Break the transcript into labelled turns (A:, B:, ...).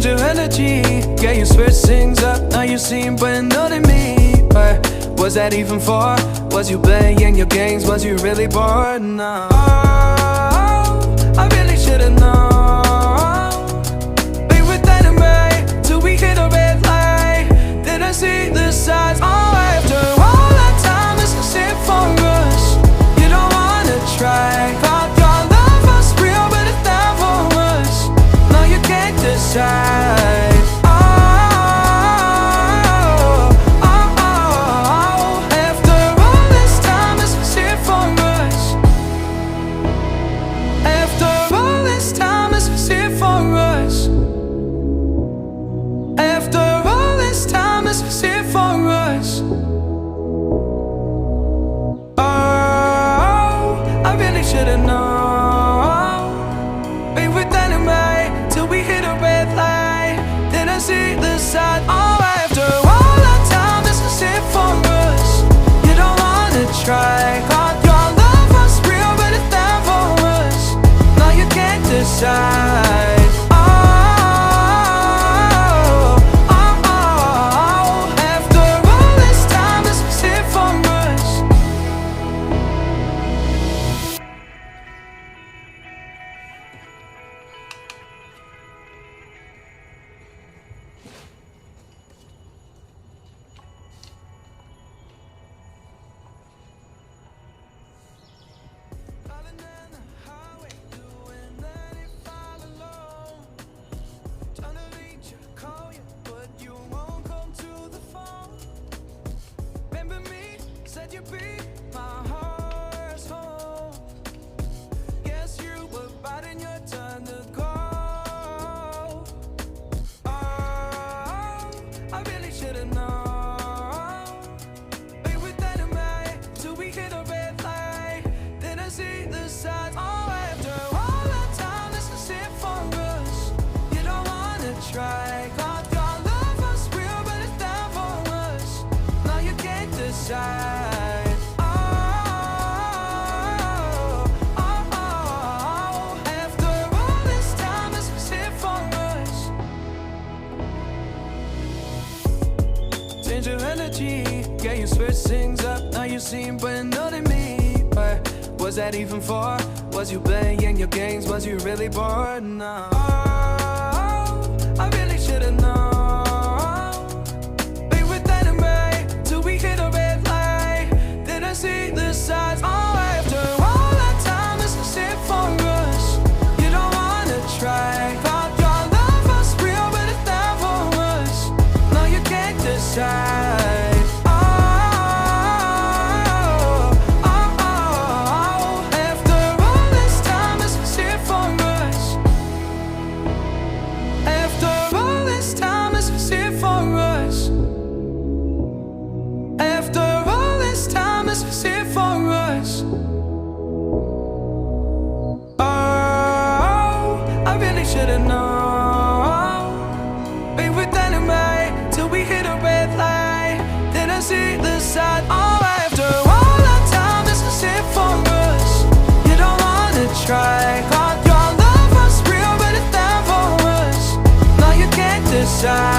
A: change your energy. Yeah, you switch things up, now you seem brand new to me. But was that even for? Was you playing your games? Was you really bored? No. Oh, I really should've known. Be with that and right till we hit a red light. Did I see the signs? Oh, after all that time, it's just it for us. You don't wanna try. Thought your love was real, but it's not for us. No, you can't decide. Should've known. Be with that and right till we hit a red light. Did I see the sign? Oh, after all that time, this is it for us. You don't wanna try. Thought your love was real, but it's not for us. No, you can't decide. You be my heart's home. Guess you were biding your turn to go. Oh, I really should've known. Be with that and right till we hit a red light. Did I see the signs? Oh, after all that time, this is it for us. You don't wanna try. Thought your love was real, but it's not for us. No, you can't decide. Change your energy, yeah, you switch things up, now you seem brand new to me. But was that even for? Was you playing your games? Was you really bored? No. Oh, I really should've known. Be with that and right till we hit a red light. Did I see the signs? Oh, after all that time, this is it for us. You don't wanna try. Thought your love was real, but it's not for us. No, you can't decide. Should've known. Be with that and right till we hit a red light. Did I see the sign? Oh, after all that time, this is it for us. You don't wanna try. Thought your love was real, but it's not for us. No, you can't decide.